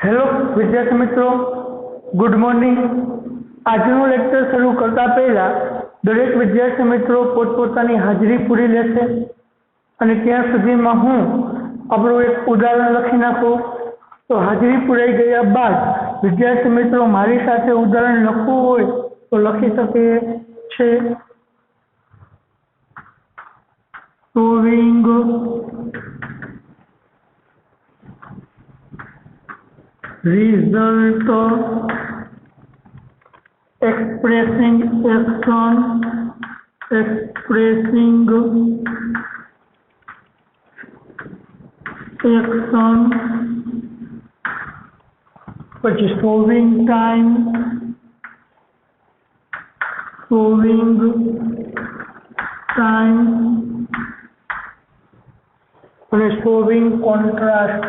Hello विद्यार्थी मित्रों, good morning. આજનું લેક્ચર શરૂ કરતા પહેલા દરેક વિદ્યાર્થી મિત્રો પોતપોતાની હાજરી પૂરી લેશે અને ત્યાં સુધીમાં હું આપણું એક ઉદાહરણ લખી નાખું। તો હાજરી પૂરાઈ ગયા બાદ વિદ્યાર્થી મિત્રો મારી સાથે ઉદાહરણ લખવું હોય તો લખી શકે છે। Solving result, expressing action, પછી solving time, અને solving contrast,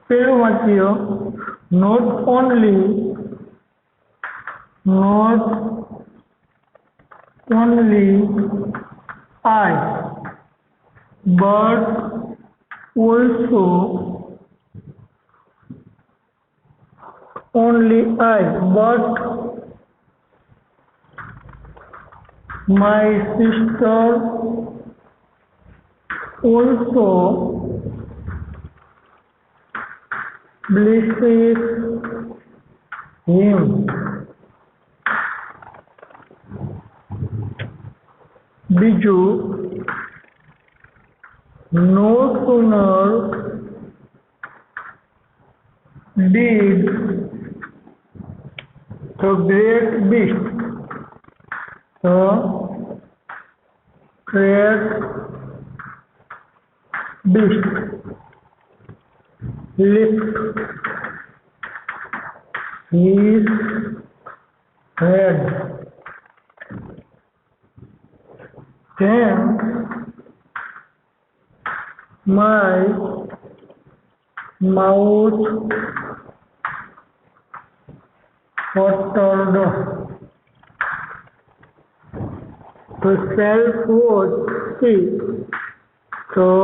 પેલું વાક્ય not only I but also my sister also blesses him. બીજું, no sooner did the great beast lift his head, then my mouth watered. The shelf was steep, the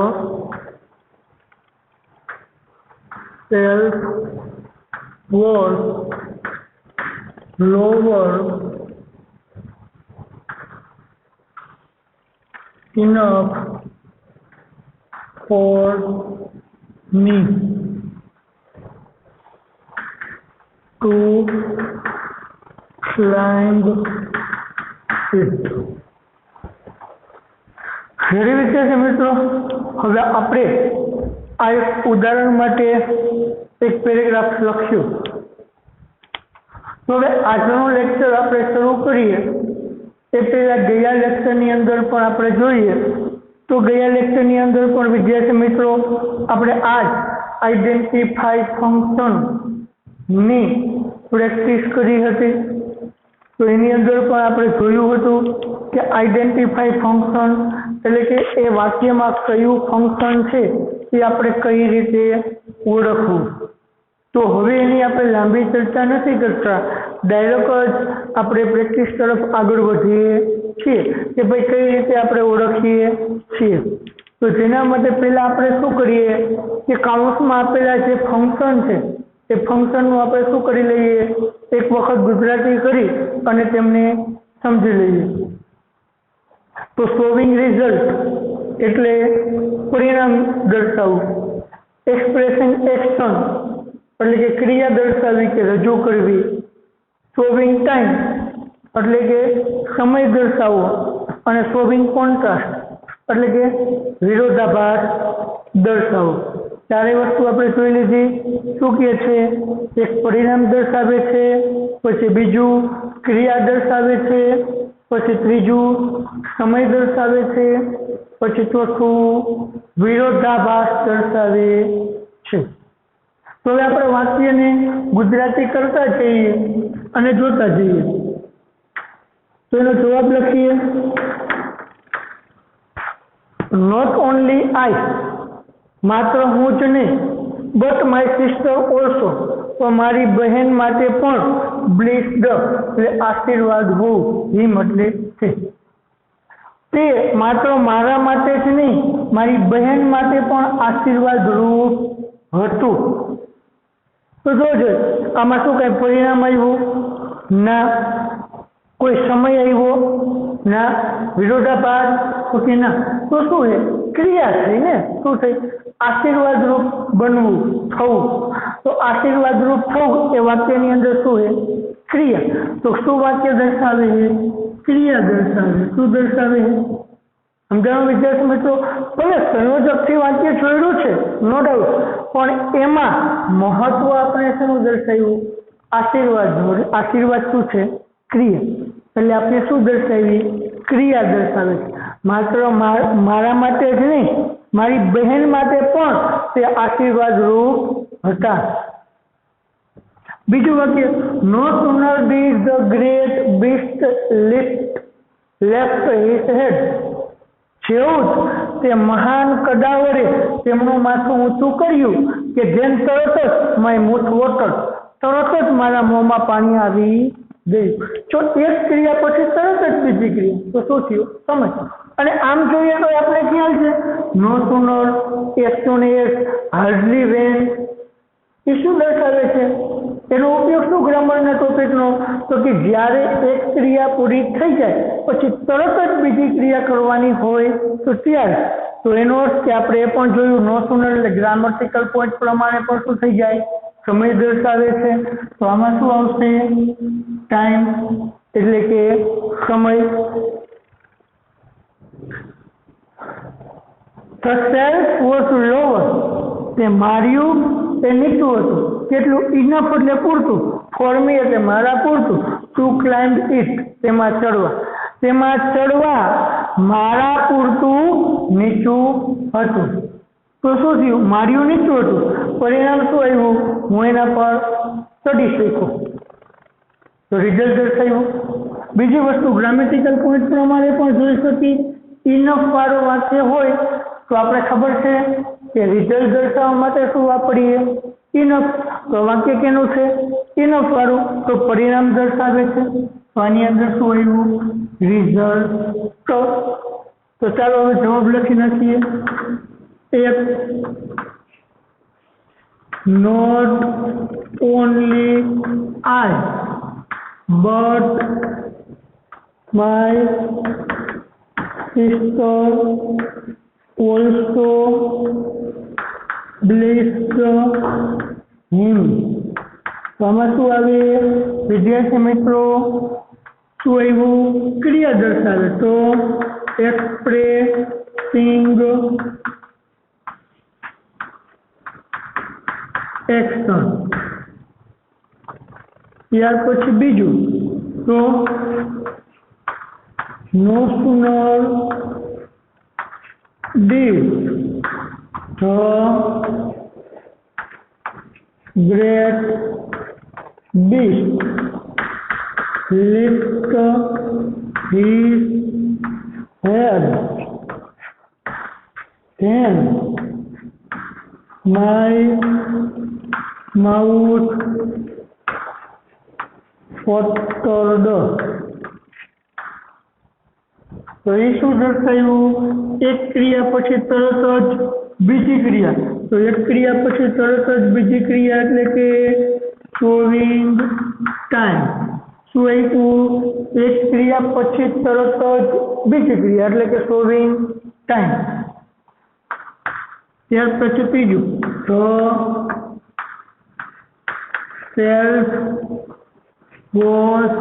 shelf was lower enough for me to climb it. ફરી વિદ્યાર્થી મિત્રો, હવે આપણે આ એક ઉદાહરણ માટે એક પેરેગ્રાફ લખ્યું। તો હવે આજનું લેક્ચર આપણે શરૂ કરીએ એ પહેલા ગયા લેક્ચરની અંદર પણ આપણે જોઈએ તો ગયા લેક્ચરની અંદર પણ વિદ્યાર્થી મિત્રો આપણે આજ આઈડેન્ટિફાઈ ફંક્શનની પ્રેક્ટિસ કરી હતી। તો એની અંદર પણ આપણે જોયું હતું કે આઈડેન્ટિફાઈ ફંક્શન એટલે કે એ વાક્યમાં કયું ફંક્શન છે એ આપણે કઈ રીતે ઓળખવું। તો હવે એની આપણે લાંબી ચર્ચા નથી કરતા, ડાયરેક્ટ જ આપણે પ્રેક્ટિસ તરફ આગળ વધીએ છીએ કે ભાઈ કઈ રીતે આપણે ઓળખીએ છીએ। તો જેના માટે પહેલા આપણે શું કરીએ કે કાઉન્સમાં આપેલા જે ફંક્શન છે એ ફંક્શનનું આપણે શું કરી લઈએ, એક વખત ગુજરાતી કરી અને તેમને સમજી લઈએ। તો સોલ્વિંગ રિઝલ્ટ એટલે પરિણામ દર્શાવવું, એક્સપ્રેસિંગ એક્શન એટલે કે ક્રિયા દર્શાવવી કે રજૂ કરવી, સોલ્વિંગ ટાઈમ એટલે કે સમય દર્શાવવો અને સોલ્વિંગ કોન્ટ્રાસ્ટ એટલે કે વિરોધાભાસ દર્શાવવો। ચારેય વસ્તુ આપણે જોઈ લીધી। શું કહે છે? એક પરિણામ દર્શાવે છે, પછી બીજું ક્રિયા દર્શાવે છે, પછી ત્રીજું સમય દર્શાવે છે, પછી ચોથું વિરોધાભાસ દર્શાવે છે। તો હવે આપણે વાક્યને ગુજરાતી કરતા જઈએ અને જોતા જઈએ। તો એનો જવાબ લખીએ। નોટ ઓનલી આઈ, માત્ર હું જ નહીં, બટ માય સિસ્ટર ઓલ્સો, તો મારી બહેન માટે પણ બ્લેસ્ડ એટલે આશીર્વાદ હોવું એમ એટલે છે। તે માત્ર મારા માટે જ નહીં, મારી બહેન માટે પણ આશીર્વાદ રૂપ હતું। તો જોજો આમાં શું કઈ પરિણામ આવ્યું? ના। કોઈ સમય આવ્યો? ના। વિરોધાભાસ? તો કે ના। તો શું છે? ક્રિયા થઈ ને। શું થઈ? આશીર્વાદ રૂપ બનવું, થવું। તો આશીર્વાદ રૂપ થવું એ વાક્યની અંદર શું છે? ક્રિયા। તો શું વાક્ય દર્શાવે છે? ક્રિયા દર્શાવે। શું દર્શાવે છે? સમજાણું વિદ્યાર્થી મિત્રો? ભલે સંયોજકથી વાક્ય જોડ્યું છે, નો ડાઉટ, પણ એમાં મહત્વ આપણે શેનું દર્શાવ્યું? આશીર્વાદ। આશીર્વાદ શું છે? ક્રિયા। એટલે આપણે શું દર્શાવી? ક્રિયા દર્શાવે છે। માત્ર મારા માટે જ નહીં, મારી બહેન માટે પણ તે આશીર્વાદ રૂપ હતા। બીજું વાક્ય, નો sooner did the great beast left his head, જેવું જ તે મહાન કદાવરે તેમનું માથું ઊંચું કર્યું કે જેમ તરત જ માય મુઠ વોટર, તરત જ મારા મોંમાં પાણી આવી ગયું। જો એક ક્રિયા પછી તરત જ બીજી ક્રિયા, તો શું થયું? સમજ। અને આમ જોઈએ તો આપણે ખ્યાલ છે નો sooner, as soon as, hardly when, એ શું દર્શાવે છે? એનો ઉપયોગ શું ગ્રામરના ટોપિકનો? તો કે જ્યારે એક ક્રિયા પૂરી થઈ જાય પછી તરત જ બીજી ક્રિયા કરવાની હોય તો ત્યારે। તો એનો અર્થ કે આપણે એ પણ જોયું નો sooner એટલે ગ્રામટિકલ પોઈન્ટ પ્રમાણે પણ શું થઈ જાય? સમય દર્શાવે છે। તો આમાં શું આવશે? ટાઈમ એટલે કે સમય। The self was lower, તે માર્યું એ નીચું હતું। કેટલું? ઇનફ એટલે પૂરતું, ફોર મી એટલે મારા પૂરતું, ટુ ક્લાઇમ્બ ઇટ તેમાં ચડવા, તેમાં ચડવા મારા પૂરતું નીચું હતું। તો શું થયું? માર્યું નીચું હતું, પરિણામ શું આવ્યું? હું એના પર ચડી શક્યો, તો રિઝલ્ટ દર્શાવ્યું। બીજી વસ્તુ ગ્રામેટિકલ પોઈન્ટ પ્રમાણે પણ જોઈ શકી, ઇનફ વાળું વાક્ય હોય તો આપણે ખબર છે કે રિઝલ્ટ દર્શાવવા માટે શું વાપરીએ? ઇનફ। તો વાક્ય કેનું છે? ઇનફ વાળું, તો પરિણામ દર્શાવે છે। તો આની અંદર શું આવ્યું? રિઝલ્ટ। તો ચાલો હવે જવાબ લખી નાખીએ। એક, not only I but my sister also blessed him। તો આમાં શું આવે? વિદ્યાર્થી મિત્રો શું આવ્યું? ક્રિયા દર્શાવે। તો એક્સપ્રેસિંગ એક્શન। ત્યાર પછી બીજું, તો નો sooner did the great beast lift his head, then my mouth watered। તો એ શું દર્શાવ્યું? એક ક્રિયા પછી તરત જ બીજી ક્રિયા। તો એક ક્રિયા પછી તરત જ બીજી ક્રિયા એટલે કે શોવિંગ ટાઈમ। શું આપ્યું? એક ક્રિયા પછી તરત જ બીજી ક્રિયા એટલે કે શોવિંગ ટાઈમ। ત્યાર પછી ત્રીજું, તો self was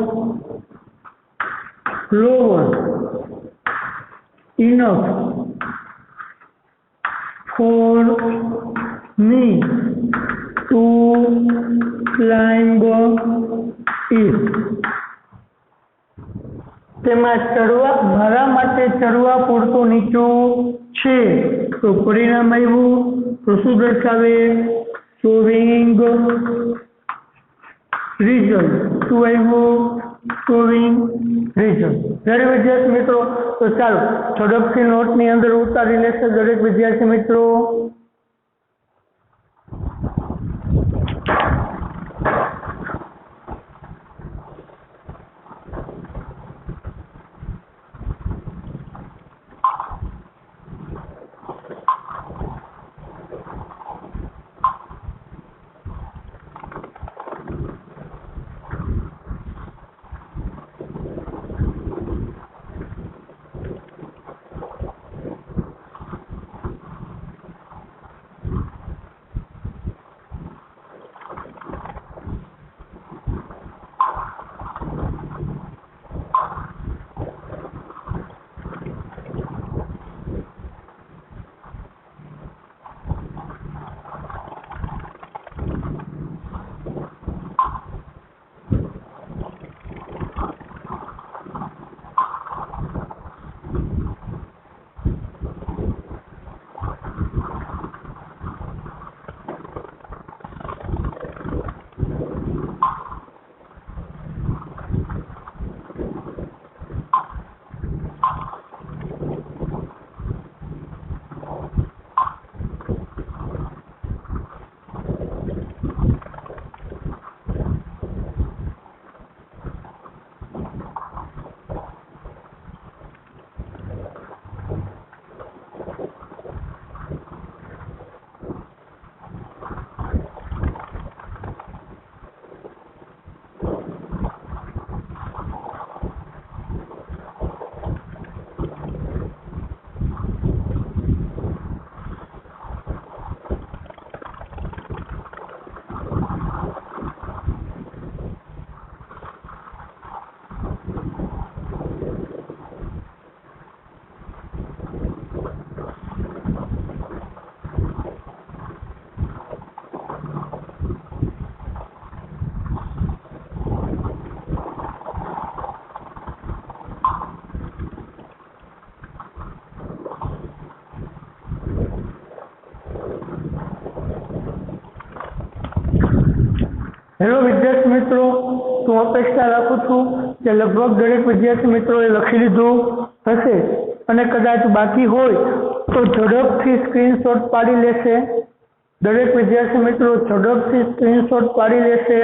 lower enough for me to climb it। તેમાં ચડવા, મારા માટે ચડવા પૂરતું નીચું છે। તો પરિણામ આવ્યું, તો શું દર્શાવે? Showing result. શું આવ્યું? Showing result. દરેક વિદ્યાર્થી મિત્રો તો ચાલો ઝડપથી નોટની અંદર ઉતારી લેશે દરેક વિદ્યાર્થી મિત્રો। હેલો વિદ્યાર્થી મિત્રો, હું અપેક્ષા રાખું છું કે લગભગ દરેક વિદ્યાર્થી મિત્રોએ લખી લીધું હશે અને કદાચ બાકી હોય તો ઝડપથી સ્ક્રીનશોટ પાડી લેશે. દરેક વિદ્યાર્થી મિત્રો ઝડપથી સ્ક્રીનશોટ પાડી લેશે.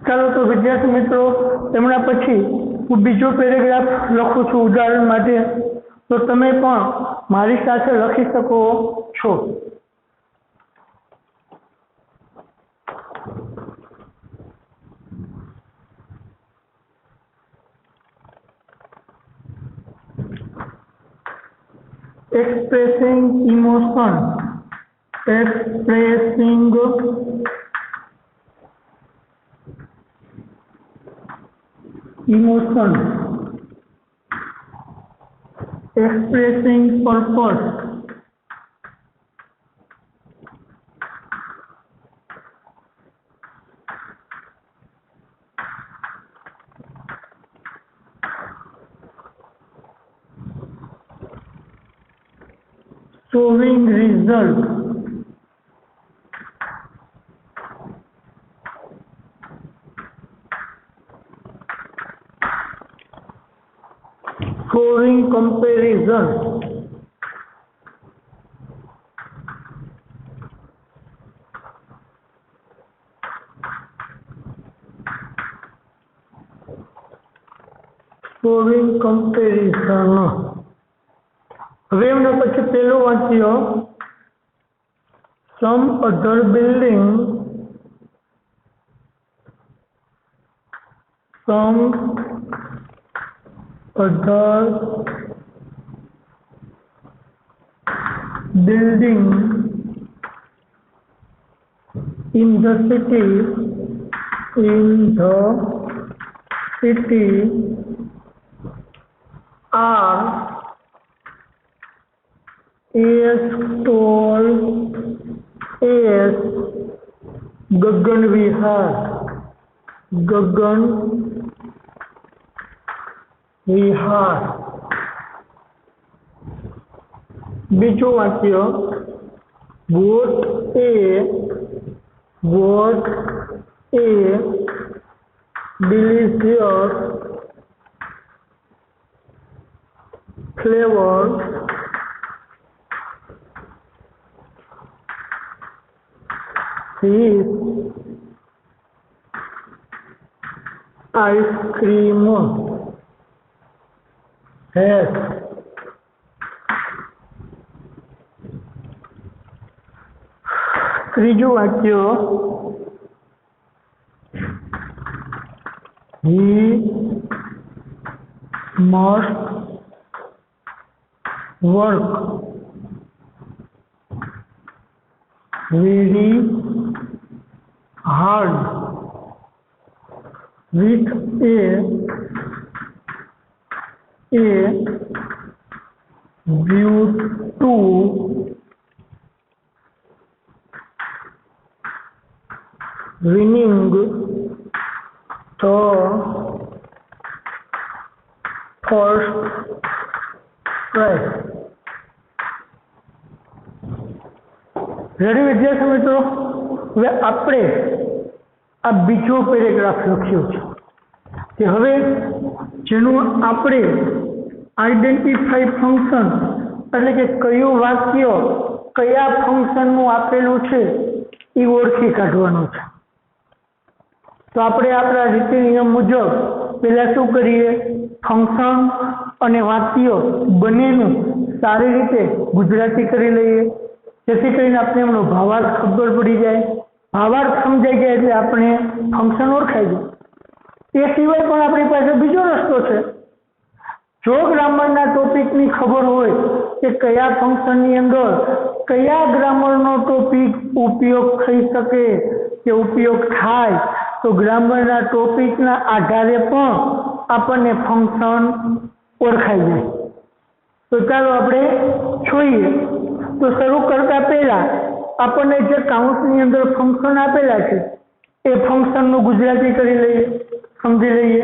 ચાલો તો વિદ્યાર્થી મિત્રો, એમના પછી હું બીજો પેરેગ્રાફ લખું છું ઉદાહરણ માટે, તો તમે પણ મારી સાથે લખી શકો છો. expressing emotion, expressing emotion, expressing purpose, showing result, showing comparison, showing comparison. હવે એમના પછી પેલું વાંચ્યો, some other building, some other building in the city are as tall as Gagan Vihar. Gagan Vihar. બીજું વાક્ય, what a delicious flavor is ice cream has. ત્રીજું વાક્ય, he must work very hard with a view to winning the first prize. Ready વિદ્યાર્થી મિત્રો, હવે આપણે આ બીજો પેરેગ્રાફ લખ્યો છે કે હવે જેનું આપણે આઈડેન્ટિફાઈ ફંક્શન એટલે કે કયું વાક્ય કયા ફંક્શનનું આપેલું છે એ ઓળખી કાઢવાનું છે. તો આપણે આપણા રીતિ નિયમ મુજબ પહેલા શું કરીએ, ફંક્શન અને વાક્ય બંનેનું સારી રીતે ગુજરાતી કરી લઈએ, જેથી કરીને આપણે એમનો ભાવાર્થ ખબર પડી જાય. ભાવાર્થ સમજાઈ જાય એટલે આપણે ફંક્શન ઓળખાઈ જાય. એ સિવાય પણ આપણી પાસે બીજો રસ્તો છે. જો ગ્રામરના ટોપિકની ખબર હોય કે કયા ફંક્શનની અંદર કયા ગ્રામરનો ટોપિક ઉપયોગ થઈ શકે કે ઉપયોગ થાય, તો ગ્રામરના ટોપિકના આધારે પણ આપણને ફંક્શન ઓળખાઈ જાય. તો ચાલો આપણે જોઈએ. તો શરૂ કરતા પહેલા આપણને જે કાઉન્ટની અંદર ફંક્શન આપેલા છે એ ફંક્શનનું ગુજરાતી કરી લઈએ, સમજી લઈએ.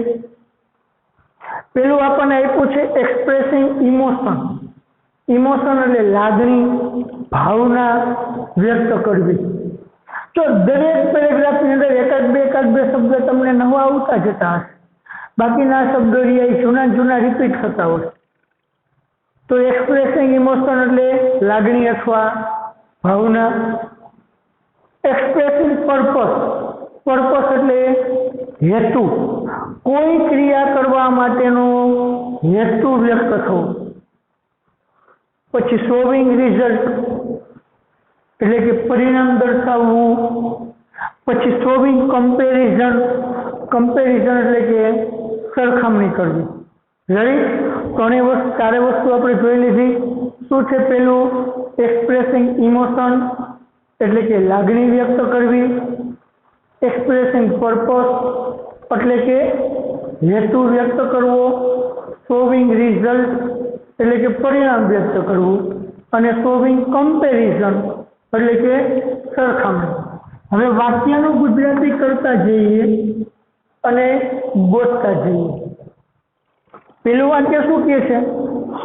પેલું આપણને આપ્યું છે એક્સપ્રેસિંગ ઇમોશન. ઇમોશન એટલે લાગણી, ભાવના વ્યક્ત કરવી. તો દરેક પેરેગ્રાફની અંદર એકાદ બે શબ્દ તમને નવા આવતા જતા હશે, બાકીના શબ્દો જૂના રિપીટ થતા હોય. તો એક્સપ્રેસિંગ ઇમોશન એટલે લાગણી અથવા ભાવના. Expressing purpose. પર્પસ એટલે હેતુ, કોઈ ક્રિયા કરવા માટેનો હેતુ વ્યક્ત થવો. પછી શોવિંગ રિઝલ્ટ એટલે કે પરિણામ દર્શાવવું. પછી શોવિંગ કમ્પેરિઝન. કમ્પેરિઝન એટલે કે સરખામણી કરવી. ચારે વસ્તુ આપણે જોઈ લીધી. શું છે પેલું? એક્સપ્રેસિંગ ઇમોશન એટલે કે લાગણી વ્યક્ત કરવી. એક્સપ્રેસિંગ પર્પસ એટલે કે હેતુ વ્યક્ત કરવો. શોવિંગ રિઝલ્ટ એટલે કે પરિણામ વ્યક્ત કરવું. અને શોવિંગ કમ્પેરિઝન એટલે કે સરખામણી. હવે વાક્યનું ગુજરાતી કરતા જઈએ અને ગોતતા જઈએ. પેલું વાક્ય શું કહે છે?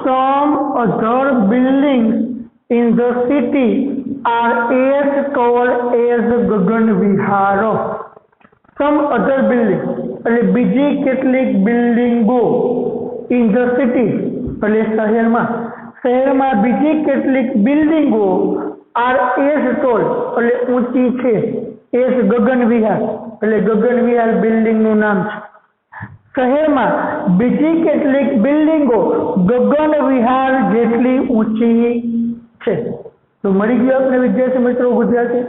Some other buildings in the city are as tall as Gagan Vihar. Some other building એટલે બીજી કેટલીક બિલ્ડિંગો ઇન ધ સિટી એટલે શહેરમાં બીજી કેટલીક બિલ્ડિંગો આર એઝ ટોલ એટલે ઊંચી છે. એઝ ગગન વિહાર એટલે ગગન વિહાર બિલ્ડિંગનું નામ છે. શહેરમાં બીજી કેટલીક બિલ્ડિંગો ગગન વિહાર જેટલી ઊંચી છે. તો મળી ગયો આપણે વિદ્યાર્થી મિત્રો ગુજરાતી.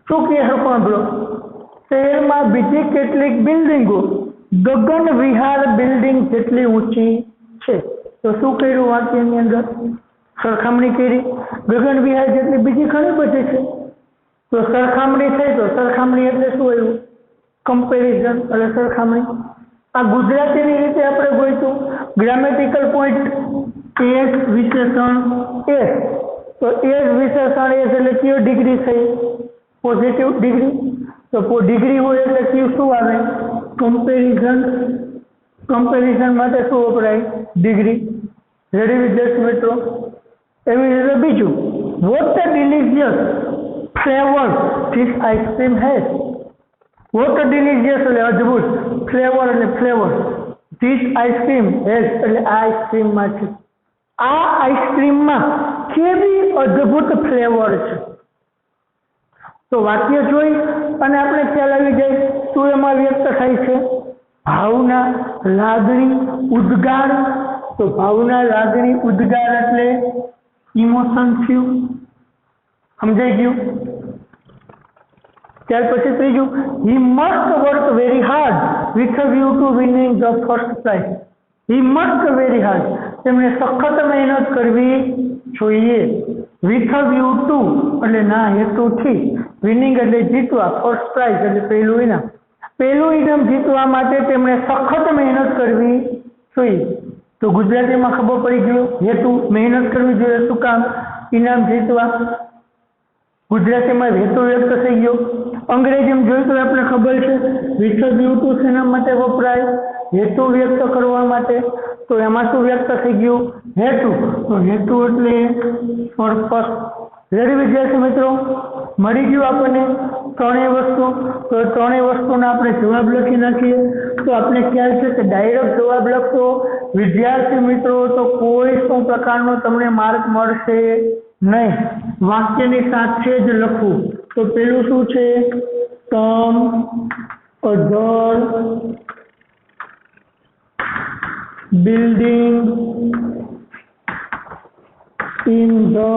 શું કહે સાંભળો? શહેરમાં બીજી કેટલીક બિલ્ડિંગો ગગન વિહાર બિલ્ડિંગ જેટલી ઊંચી છે. તો શું કર્યું વાક્યની અંદર? સરખામણી કરી. ગગન વિહાર જેટલી બીજી ઘણી બધી છે. તો સરખામણી થઈ. તો સરખામણી એટલે શું આવ્યું? કમ્પેરિઝન એટલે સરખામણી. આ ગુજરાતીની રીતે આપણે ગોઈતું. ગ્રામેટિકલ પોઈન્ટ એસ વિશેષણ એસ. તો એસ વિશેષણ એસ એટલે કયો ડિગ્રી થઈ? Positive degree. તો ડિગ્રી હોય એટલે કયું શું આવે? કમ્પેરિઝન. કમ્પેરિઝન માટે શું વપરાય? ડિગ્રી. રેડી વિદ્યાર્થી મિત્રો? એવી રીતે બીજું, what a delicious flavour this ice cream has. What a delicious એટલે અદ્ભુત, ફ્લેવર એટલે ફ્લેવર, ધીસ આઈસ્ક્રીમ હેઝ એટલે આ આઈસ્ક્રીમમાં છે. આ આઈસ્ક્રીમમાં કેવી અદ્ભુત ફ્લેવર છે. તો વાક્ય જોઈ અને આપણે ખ્યાલ આવી જાય શું એમાં વ્યક્ત થાય છે? ભાવના, લાગણી, ઉદ્ગાર. તો ભાવના, લાગણી, ઉદ્ગાર એટલે ઇમોશન થયું. સમજાઈ ગયું? ત્યાર પછી ત્રીજું, he must work very hard with a view two winning the first prize. He must very hard તેમણે સખત મહેનત કરવી જોઈએ. વિથ અ વ્યૂ ટુ એટલે ના હેતુથી, વિનિંગ એટલે જીતવા, ફર્સ્ટ પ્રાઇઝ એટલે પહેલું ઇનામ. પહેલું ઇનામ જીતવા માટે તેમણે સખત મહેનત કરવી જોઈએ. તો ગુજરાતીમાં ખબર પડી ગયો હેતુ, મહેનત કરવી જોઈએ. શું કામ? ઇનામ જીતવા. ગુજરાતીમાં હેતુ વ્યક્ત થઈ ગયો. અંગ્રેજીમાં જોયું તો આપણે ખબર છે વિથ અ વ્યૂ ટુ શેના માટે વપરાય? હેતુ વ્યક્ત કરવા માટે. તો એમાં શું વ્યક્ત થઈ ગયું? હેતુ. તો હેતુ એટલે પર્પસ. રેડી વિદ્યાર્થી મિત્રો? મળી ગયું આપણને ત્રણેય વસ્તુ. તો ત્રણેય વસ્તુના આપણે જવાબ લખી નાખીએ. તો આપણે ખ્યાલ છે કે ડાયરેક્ટ જવાબ લખશો વિદ્યાર્થી મિત્રો તો કોઈ પણ પ્રકારનો તમને માર્ક મળશે નહીં. વાક્યની સાથે જ લખવું. તો પેલું શું છે? Some other building in the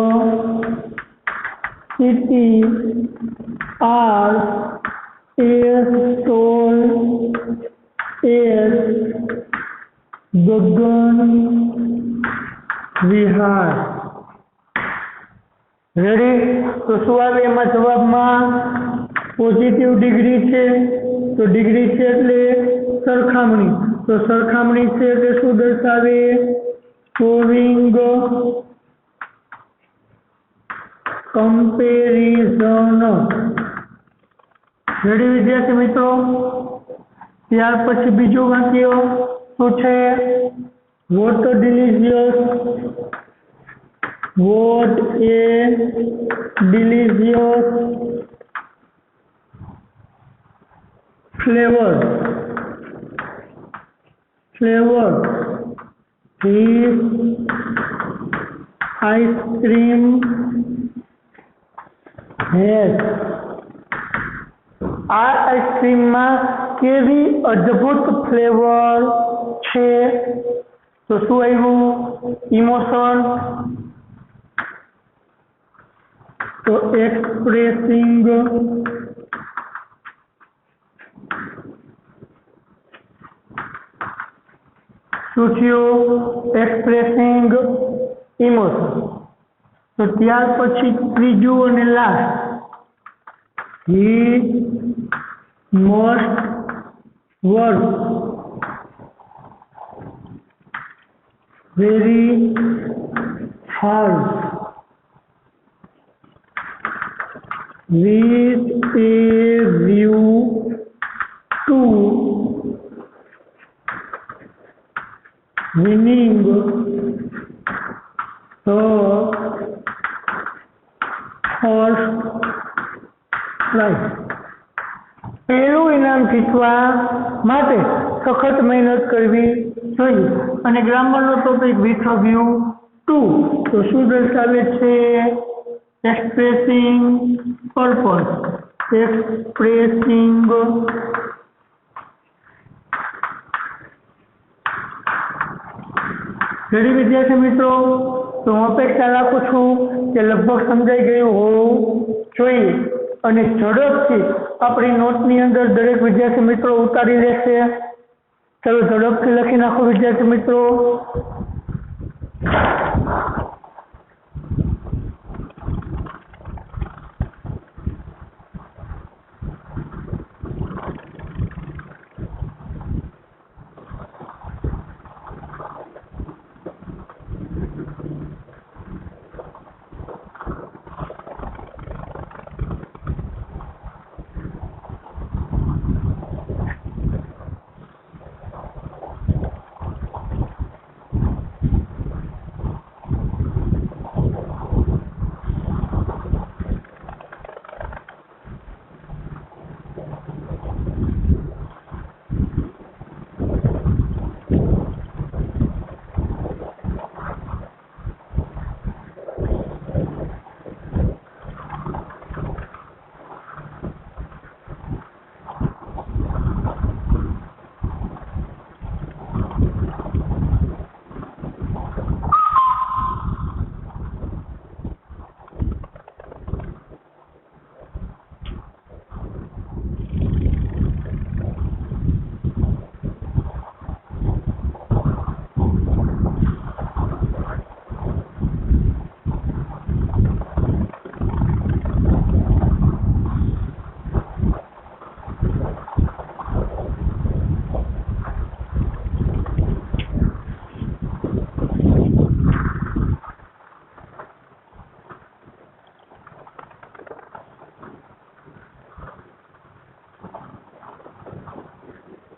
city are as tall as Gagan Vihar. Ready? તો શું આવે એમાં જવાબમાં? પોઝિટિવ ડિગ્રી છે. તો ડિગ્રી છે એટલે સરખામણી. તો સરખામણી છે એટલે શું દર્શાવે? showing comparison. રેડી વિદ્યાર્થી મિત્રો? ત્યાર પછી બીજું વાક્ય શું છે? What delicious, what a delicious flavor this ice cream has. આ આઈસ્ક્રીમમાં કેવી અદ્ભુત ફ્લેવર છે. તો શું આવ્યું? ઇમોશન. તો એક્સપ્રેસિંગ શું થયું? Expressing emotion. તો ત્યાર પછી ત્રીજું અને last, he must work very hard with a view to winning the first prize. પહેલું ઇનામ જીતવા માટે સખત મહેનત કરવી જોઈએ. અને ગ્રામરનો topic with a view to. તો શું દર્શાવે છે? Expressing purpose. એક્સપ્રેસિંગ રેડી વિદ્યાર્થી મિત્રો? તો હું અપેક્ષા રાખું છું કે લગભગ સમજાઈ ગયું હોવું જોઈએ અને ઝડપથી આપણી નોટની અંદર દરેક વિદ્યાર્થી મિત્રો ઉતારી લેશે. ચાલો ઝડપથી લખી નાખો વિદ્યાર્થી મિત્રો.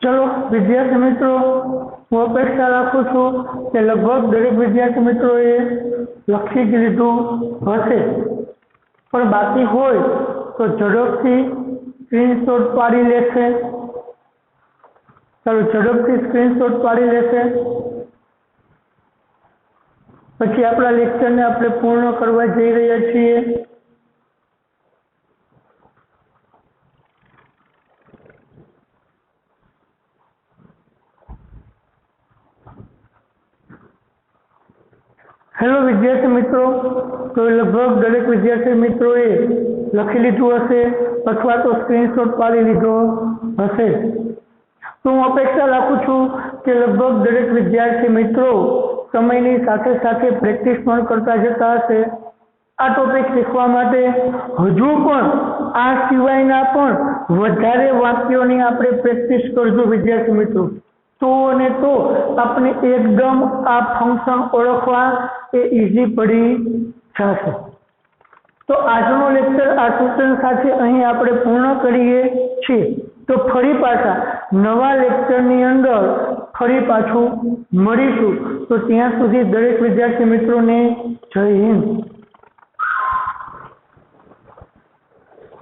ચલો વિદ્યાર્થી મિત્રો, હું અપેક્ષા રાખું છું કે લગભગ દરેક વિદ્યાર્થી મિત્રોએ લખી જ લીધું હશે, પણ બાકી હોય તો ઝડપથી સ્ક્રીનશોટ પાડી લેશે. ચાલો ઝડપથી સ્ક્રીનશોટ પાડી લેશે. પછી આપણા લેક્ચરને આપણે પૂર્ણ કરવા જઈ રહ્યા છીએ. હેલો વિદ્યાર્થી મિત્રો, તો લગભગ દરેક વિદ્યાર્થી મિત્રોએ લખી લીધું હશે અથવા તો સ્ક્રીનશોટ પાડી લીધો હશે. તો હું અપેક્ષા રાખું છું કે લગભગ દરેક વિદ્યાર્થી મિત્રો સમયની સાથે સાથે પ્રેક્ટિસ પણ કરતા જતા હશે. આ ટોપિક શીખવા માટે હજુ પણ આ સિવાયના પણ વધારે વાક્યોની આપણે પ્રેક્ટિસ કરજો વિદ્યાર્થી મિત્રો. તો ને તો આપણે એકદમ આ ફંક્શન ઓળખવા એ ઈઝી પડી જશે। તો આજનો લેક્ચર આ સૂચન સાથે અહીં આપણે પૂર્ણ કરીએ છીએ। તો ફરી પાછા નવા લેક્ચરની અંદર ફરી પાછું મળીશું। તો ત્યાં સુધી દરેક વિદ્યાર્થી મિત્રોને જય હિન્દ।